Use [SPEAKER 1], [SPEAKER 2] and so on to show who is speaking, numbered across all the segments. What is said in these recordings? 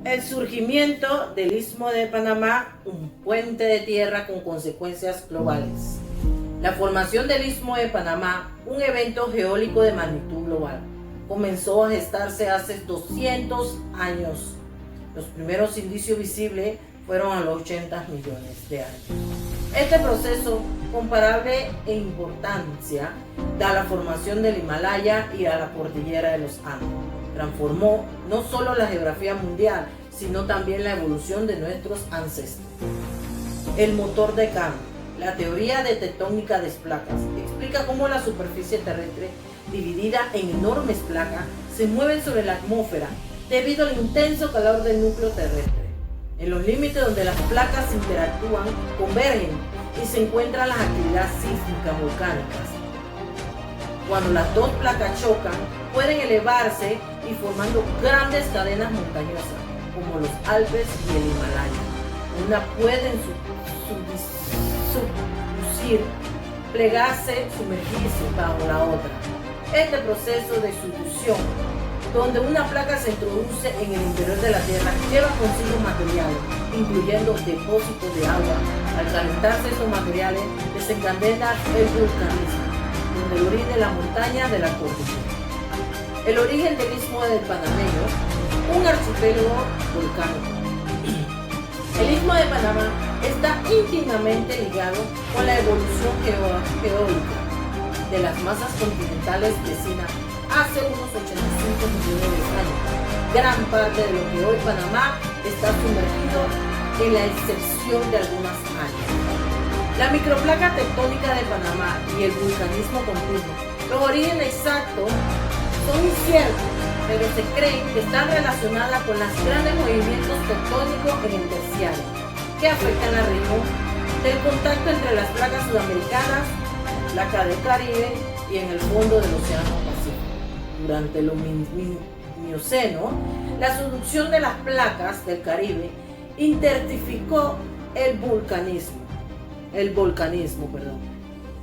[SPEAKER 1] El surgimiento del Istmo de Panamá, un puente de tierra con consecuencias globales. La formación del Istmo de Panamá, un evento geológico de magnitud global, comenzó a gestarse hace 200 años. Los primeros indicios visibles fueron a los 80 millones de años. Este proceso, comparable en importancia, da la formación del Himalaya y a la cordillera de los Andes. Transformó no solo la geografía mundial, sino también la evolución de nuestros ancestros. El motor de cambio. La teoría de tectónica de placas explica cómo la superficie terrestre, dividida en enormes placas, se mueve sobre la atmósfera debido al intenso calor del núcleo terrestre. En los límites donde las placas interactúan, convergen y se encuentran las actividades sísmicas volcánicas. Cuando las dos placas chocan, pueden elevarse y formando grandes cadenas montañosas, como los Alpes y el Himalaya. Una puede subducir, plegarse, sumergirse bajo la otra. Este proceso de subducción, donde una placa se introduce en el interior de la Tierra, lleva consigo materiales, incluyendo depósitos de agua. Al calentarse estos materiales, desencadena el vulcanismo, donde el origen de la montaña de la cordillera. El origen del Istmo del Panameño, un archipiélago volcánico. El Istmo de Panamá está íntimamente ligado con la evolución geológica de las masas continentales vecinas hace unos 85 millones de años. Gran parte de lo que hoy Panamá está sumergido en la excepción de algunas áreas. La microplaca tectónica de Panamá y el vulcanismo continuo, los orígenes exactos son inciertos, pero se cree que están relacionadas con los grandes movimientos tectónicos en el terciario, que afectan la región del contacto entre las placas sudamericanas, la del Caribe y en el fondo del Océano Pacífico. Durante el Mioceno, la subducción de las placas del Caribe intensificó el volcanismo,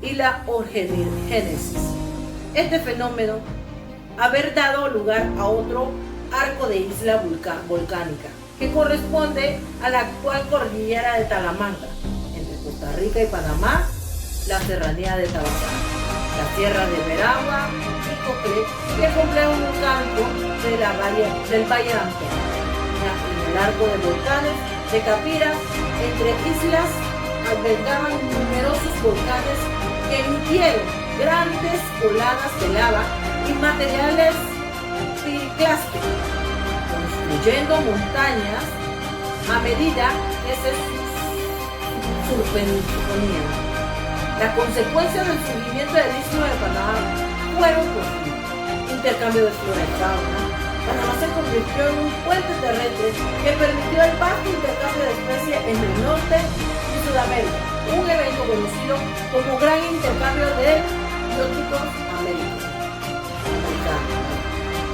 [SPEAKER 1] y la orogénesis. Este fenómeno haber dado lugar a otro arco de isla volcánica que corresponde a la actual cordillera de Talamanca, entre Costa Rica y Panamá, la serranía de Tabasco, la sierra de Veragua y Coclé, y el complejo volcánico del Valle de Antonio. En el arco de volcanes de Capiras, entre islas, albergaban numerosos volcanes que emitieron grandes oladas de lava y materiales piroclásticos, construyendo montañas a medida que se superponían. Las consecuencias del surgimiento del Istmo de Panamá fueron profundas. Intercambio de flora y fauna. Panamá se convirtió en un puente terrestre que permitió el vasto intercambio de especies entre el norte y Sudamérica, un evento conocido como Gran Intercambio de Biotopos Américos.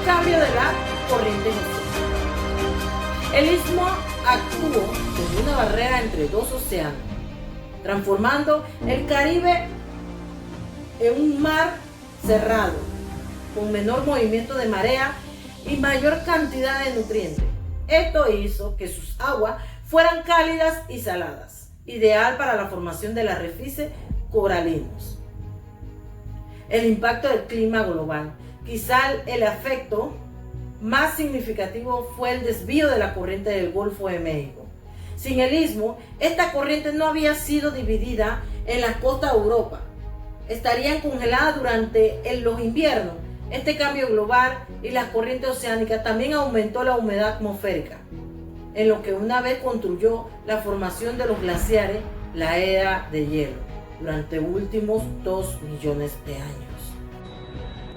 [SPEAKER 1] Cambio de la corriente oceánica. El istmo actuó como una barrera entre dos océanos, transformando el Caribe en un mar cerrado, con menor movimiento de marea y mayor cantidad de nutrientes. Esto hizo que sus aguas fueran cálidas y saladas, ideal para la formación de arrecifes coralinos. El impacto del clima global. Quizá el efecto más significativo fue el desvío de la corriente del Golfo de México. Sin el istmo, esta corriente no había sido dividida en la costa de Europa. Estarían congeladas durante los inviernos. Este cambio global y las corrientes oceánicas también aumentó la humedad atmosférica, en lo que una vez contribuyó la formación de los glaciares, la era de hielo, durante los últimos 2 millones de años.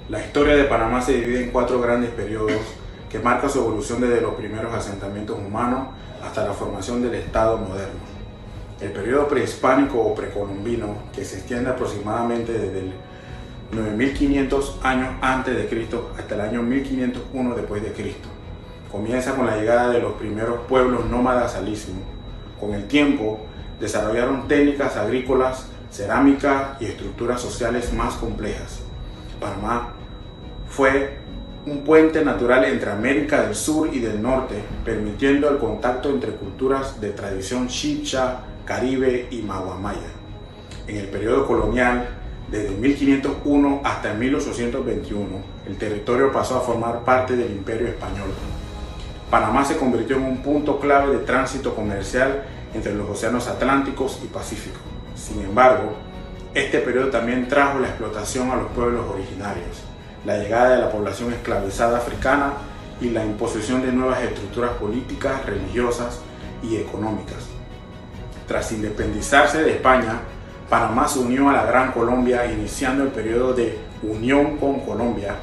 [SPEAKER 2] La historia de Panamá se divide en 4 grandes periodos que marcan su evolución desde los primeros asentamientos humanos hasta la formación del Estado moderno. El periodo prehispánico o precolombino, que se extiende aproximadamente desde el 9500 años antes de Cristo hasta el año 1501 después de Cristo. Comienza con la llegada de los primeros pueblos nómadas al istmo. Con el tiempo, desarrollaron técnicas agrícolas, cerámica y estructuras sociales más complejas. Panamá fue un puente natural entre América del Sur y del Norte, permitiendo el contacto entre culturas de tradición chibcha, caribe y maguamaya. En el periodo colonial, desde 1501 hasta 1821, el territorio pasó a formar parte del Imperio Español. Panamá se convirtió en un punto clave de tránsito comercial entre los océanos Atlánticos y Pacífico. Sin embargo, este periodo también trajo la explotación a los pueblos originarios, la llegada de la población esclavizada africana y la imposición de nuevas estructuras políticas, religiosas y económicas. Tras independizarse de España, Panamá se unió a la Gran Colombia, iniciando el periodo de unión con Colombia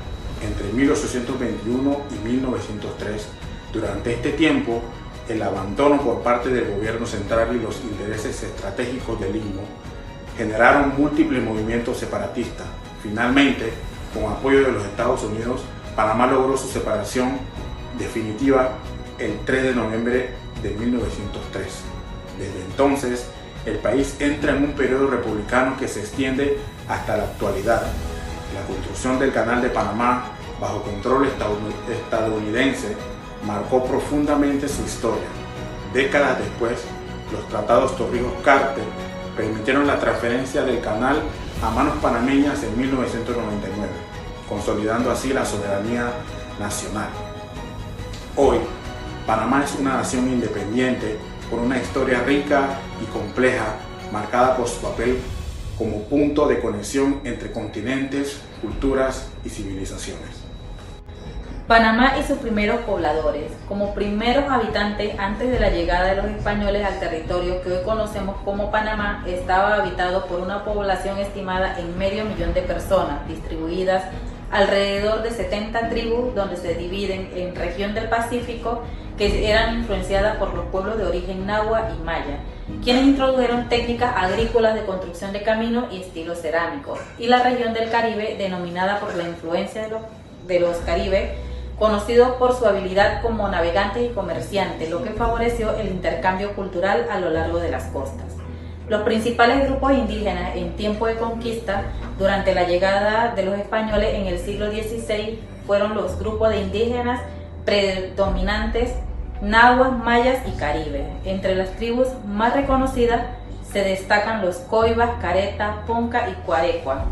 [SPEAKER 2] entre 1821 y 1903. Durante este tiempo, el abandono por parte del gobierno central y los intereses estratégicos del Istmo generaron múltiples movimientos separatistas. Finalmente, con apoyo de los Estados Unidos, Panamá logró su separación definitiva el 3 de noviembre de 1903. Desde entonces, el país entra en un periodo republicano que se extiende hasta la actualidad. La construcción del Canal de Panamá, bajo control estadounidense, marcó profundamente su historia. Décadas después, los tratados Torrijos-Carter permitieron la transferencia del canal a manos panameñas en 1999, consolidando así la soberanía nacional. Hoy, Panamá es una nación independiente con una historia rica y compleja, marcada por su papel como punto de conexión entre continentes, culturas y civilizaciones.
[SPEAKER 3] Panamá y sus primeros pobladores. Como primeros habitantes antes de la llegada de los españoles al territorio que hoy conocemos como Panamá, estaba habitado por una población estimada en 500.000 de personas, distribuidas alrededor de 70 tribus, donde se dividen en región del Pacífico, que eran influenciadas por los pueblos de origen nahua y maya, quienes introdujeron técnicas agrícolas de construcción de caminos y estilo cerámico, y la región del Caribe, denominada por la influencia de los caribes, conocidos por su habilidad como navegantes y comerciantes, lo que favoreció el intercambio cultural a lo largo de las costas. Los principales grupos indígenas en tiempo de conquista, durante la llegada de los españoles en el siglo XVI, fueron los grupos de indígenas predominantes nahuas, mayas y caribes. Entre las tribus más reconocidas se destacan los coibas, careta, ponca y cuarecua.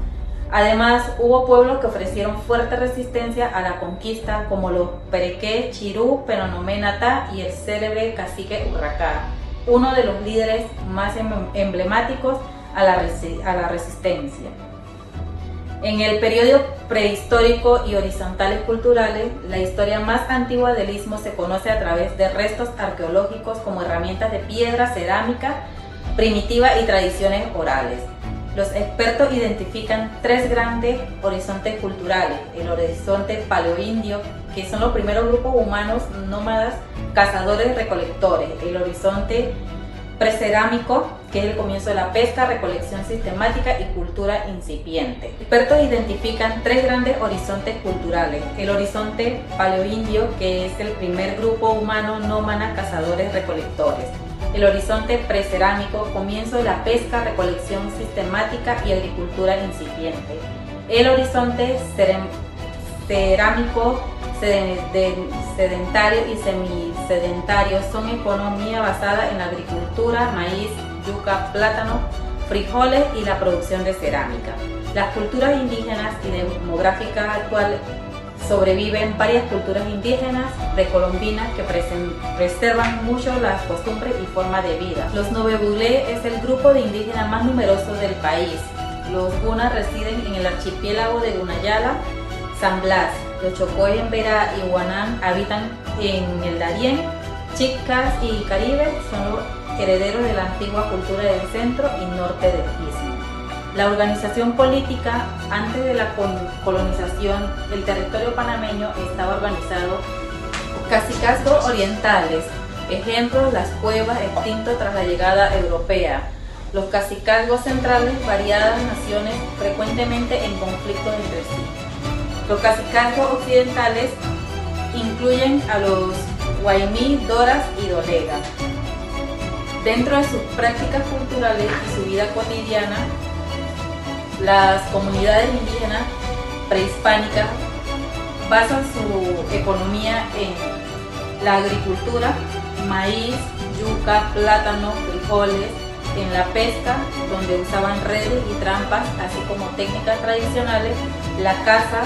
[SPEAKER 3] Además, hubo pueblos que ofrecieron fuerte resistencia a la conquista, como los Perequé, Chirú, Penonomé Natá y el célebre cacique Urracá, uno de los líderes más emblemáticos a la resistencia. En el periodo prehistórico y horizontales culturales, la historia más antigua del Istmo se conoce a través de restos arqueológicos como herramientas de piedra, cerámica primitiva y tradiciones orales. Los expertos identifican tres grandes horizontes culturales: el horizonte paleoindio, que son los primeros grupos humanos nómadas, cazadores-recolectores; el horizonte precerámico, que es el comienzo de la pesca, recolección sistemática y cultura incipiente. Expertos identifican tres grandes horizontes culturales: el horizonte paleoindio, que es el primer grupo humano nómada, cazadores-recolectores; el horizonte precerámico, comienzo de la pesca, recolección sistemática y agricultura incipiente; el horizonte cerámico, sedentario y semisedentario, son economía basada en la agricultura, maíz, yuca, plátano, frijoles y la producción de cerámica. Las culturas indígenas y demográficas actuales sobreviven varias culturas indígenas precolombinas que preservan mucho las costumbres y forma de vida. Los Nove-Bulé es el grupo de indígenas más numeroso del país. Los Gunas residen en el archipiélago de Gunayala, San Blas. Los Chocoy, Emberá y Guanán habitan en el Darién. Chicas y Caribe son los herederos de la antigua cultura del centro y norte del Istmo. La organización política antes de la colonización del territorio panameño estaba organizado por cacicazgos orientales, ejemplos las cuevas extintos tras la llegada europea. Los cacicazgos centrales, variadas naciones frecuentemente en conflictos entre sí. Los cacicazgos occidentales incluyen a los Guaymí, Doras y Dolega. Dentro de sus prácticas culturales y su vida cotidiana, las comunidades indígenas prehispánicas basan su economía en la agricultura, maíz, yuca, plátano, frijoles, en la pesca, donde usaban redes y trampas, así como técnicas tradicionales, la caza,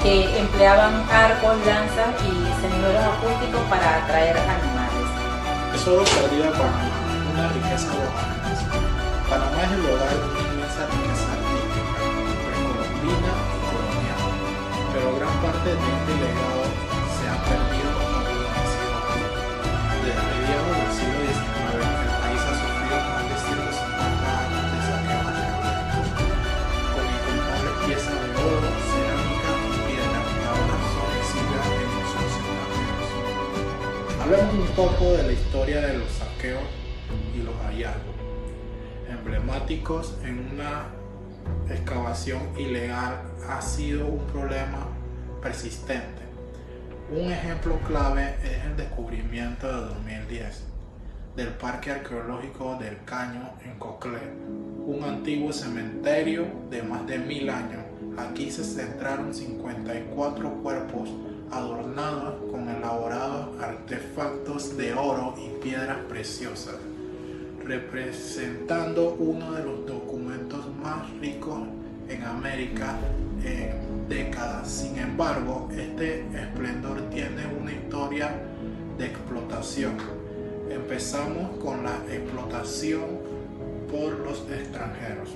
[SPEAKER 3] que empleaban arcos, lanzas y señuelos acústicos para atraer animales.
[SPEAKER 4] Tesoro perdido de Panamá, una riqueza bohemia. Panamá es el hogar de una inmensa riqueza artística, precolombina y colonial, pero gran parte de este legado se ha perdido con el nacido. Desde mediados del siglo XIX, el país ha sufrido más de 150 años de saqueo maquiavélico, con incontables piezas de oro, cerámica y piedra que ahora son exhibidas en museos extranjeros. Hablemos un poco de la historia de los saqueos y los hallazgos emblemáticos en una excavación ilegal ha sido un problema persistente. Un ejemplo clave es el descubrimiento de 2010 del Parque Arqueológico del Caño en Coclé, un antiguo cementerio de más de 1000 años. Aquí se encontraron 54 cuerpos adornados con elaborados artefactos de oro y piedras preciosas, representando uno de los documentos más ricos en América en décadas. Sin embargo, este esplendor tiene una historia de explotación. Empezamos con la explotación por los extranjeros.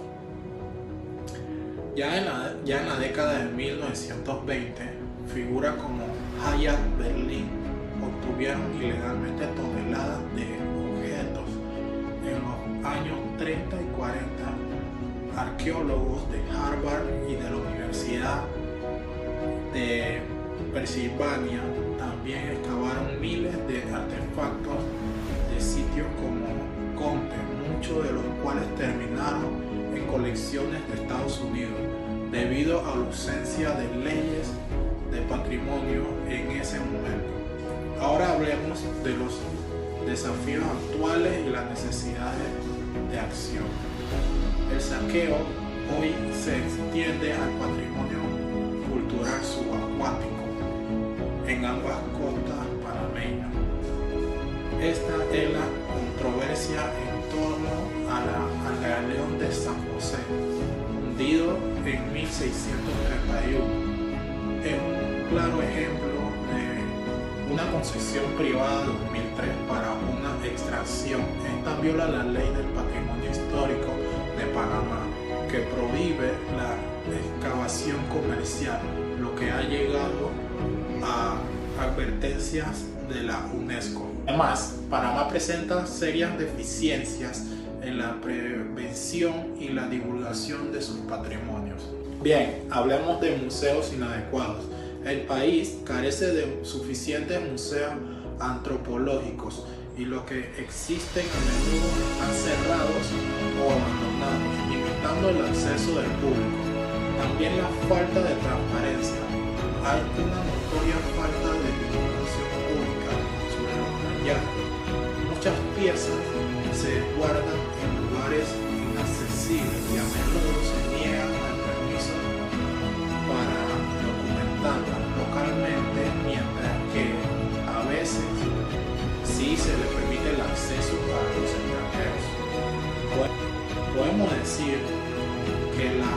[SPEAKER 4] Ya en la década de 1920, figuras como Hyatt Berlin obtuvieron ilegalmente toneladas de objetos. En los años 30 y 40, arqueólogos de Harvard y de la Universidad de Pensilvania también excavaron miles de artefactos de sitios como Conte, muchos de los cuales terminaron en colecciones de Estados Unidos debido a la ausencia de leyes de patrimonio en ese momento. Ahora hablemos de los desafíos actuales y las necesidades de acción. El saqueo hoy se extiende al patrimonio cultural subacuático en ambas costas panameñas. Esta es la controversia en torno al galeón de San José, hundido en 1631. Es un claro ejemplo de una concesión privada de 2003 para una extracción. Esta viola la ley del patrimonio histórico de Panamá, que prohíbe la excavación comercial, lo que ha llegado a advertencias de la UNESCO. Además, Panamá presenta serias deficiencias en la prevención y la divulgación de sus patrimonios. Bien, hablemos de museos inadecuados. El país carece de suficientes museos antropológicos y los que existen a menudo están cerrados o abandonados, limitando el acceso del público. También la falta de transparencia. Hay una notoria falta de divulgación pública sobre los hallazgos. Muchas piezas se guardan en lugares inaccesibles y a menudo se niegan el permiso para documentarlas localmente, mientras que a veces sí se le permite el acceso para los extranjeros. Podemos decir que la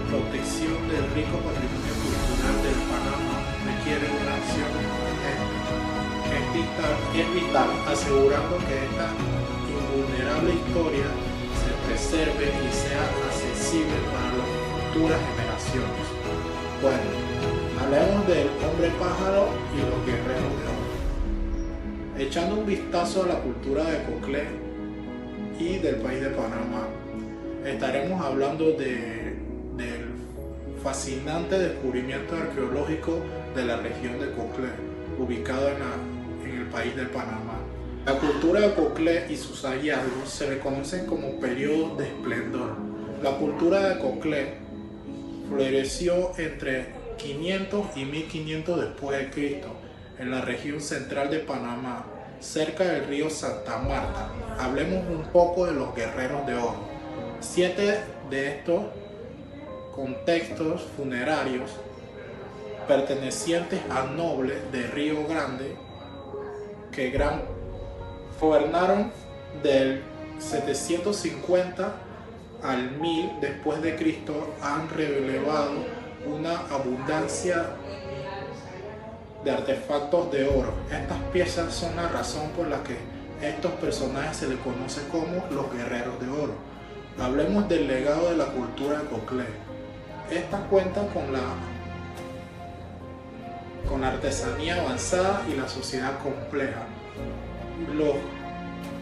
[SPEAKER 4] protección del rico patrimonio cultural del Panamá requiere una acción urgente. Es vital asegurando que esta invulnerable historia se preserve y sea accesible para las futuras generaciones. Bueno, hablemos del hombre pájaro y los guerreros de oro. Echando un vistazo a la cultura de Coclé y del país de Panamá, estaremos hablando del fascinante descubrimiento arqueológico de la región de Coclé, ubicado en el país de Panamá. La cultura de Coclé y sus hallazgos se reconocen como periodos de esplendor. La cultura de Coclé floreció entre 500 y 1500 después de Cristo en la región central de Panamá, cerca del río Santa Marta. Hablemos un poco de los guerreros de oro. 7 de estos contextos funerarios pertenecientes a nobles de Río Grande que gobernaron del 750 al 1000 después de Cristo, han revelado una abundancia de artefactos de oro. Estas piezas son la razón por la que estos personajes se les conoce como los guerreros de oro. Hablemos del legado de la cultura de Coclé. Esta cuenta con la artesanía avanzada y la sociedad compleja. Los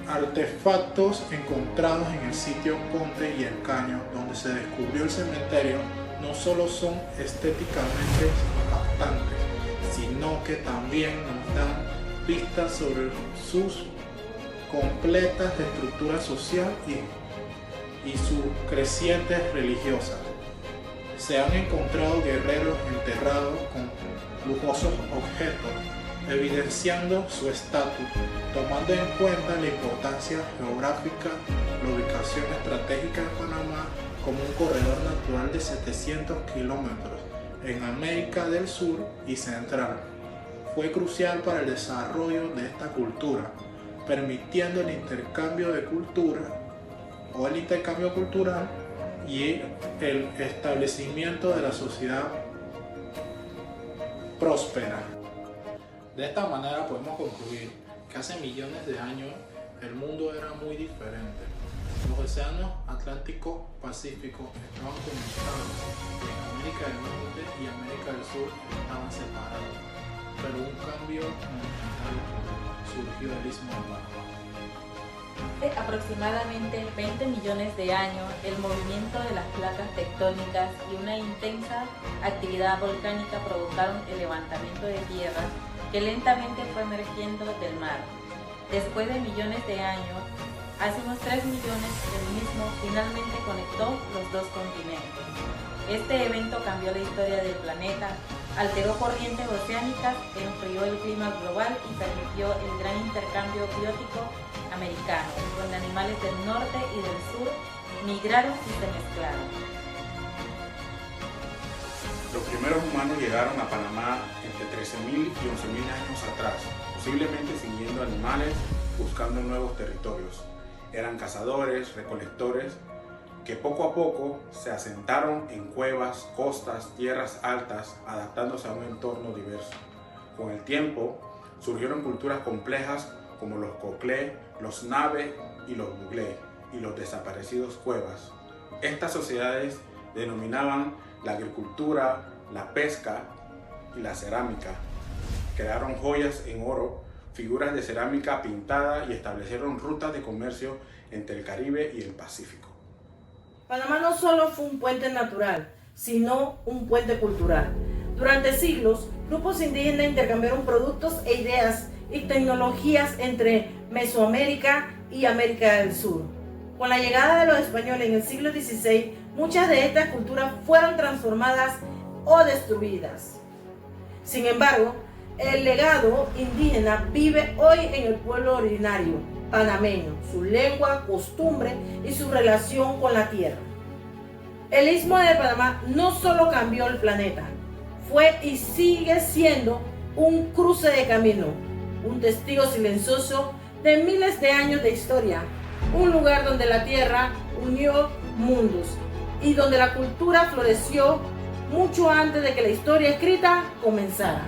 [SPEAKER 4] artefactos encontrados en el sitio Conte y El Caño, donde se descubrió el cementerio, no solo son estéticamente impactantes, sino que también nos dan pistas sobre sus completas estructura social y su creciente religiosa. Se han encontrado guerreros enterrados con lujosos objetos, evidenciando su estatus, tomando en cuenta la importancia geográfica, la ubicación estratégica de Panamá como un corredor natural de 700 kilómetros en América del Sur y Central. Fue crucial para el desarrollo de esta cultura, permitiendo el intercambio de cultura o el intercambio cultural y el establecimiento de la sociedad próspera. De esta manera podemos concluir que hace millones de años el mundo era muy diferente. Los océanos Atlántico y Pacífico estaban conectados y en América del Norte y América del Sur estaban separados, pero un cambio monumental surgió del Istmo de Panamá.
[SPEAKER 3] Hace aproximadamente 20 millones de años, el movimiento de las placas tectónicas y una intensa actividad volcánica provocaron el levantamiento de tierra que lentamente fue emergiendo del mar. Después de millones de años, hace unos 3 millones, el mismo finalmente conectó los dos continentes. Este evento cambió la historia del planeta, alteró corrientes oceánicas, enfrió el clima global y permitió el gran intercambio biótico americano, donde animales del norte y del sur migraron y se mezclaron.
[SPEAKER 2] Los primeros humanos llegaron a Panamá entre 13.000 y 11.000 años atrás, posiblemente siguiendo animales, buscando nuevos territorios. Eran cazadores, recolectores, que poco a poco se asentaron en cuevas, costas, tierras altas, adaptándose a un entorno diverso. Con el tiempo, surgieron culturas complejas como los Coclé, los Nave y los Buglé, y los desaparecidos Cuevas. Estas sociedades denominaban la agricultura, la pesca y la cerámica. Crearon joyas en oro, figuras de cerámica pintada y establecieron rutas de comercio entre el Caribe y el Pacífico.
[SPEAKER 1] Panamá no solo fue un puente natural, sino un puente cultural. Durante siglos, grupos indígenas intercambiaron productos e ideas y tecnologías entre Mesoamérica y América del Sur. Con la llegada de los españoles en el siglo XVI, muchas de estas culturas fueron transformadas o destruidas. Sin embargo, el legado indígena vive hoy en el pueblo originario panameño, su lengua, costumbre y su relación con la tierra. El Istmo de Panamá no solo cambió el planeta, fue y sigue siendo un cruce de camino, un testigo silencioso de miles de años de historia, un lugar donde la tierra unió mundos y donde la cultura floreció mucho antes de que la historia escrita comenzara.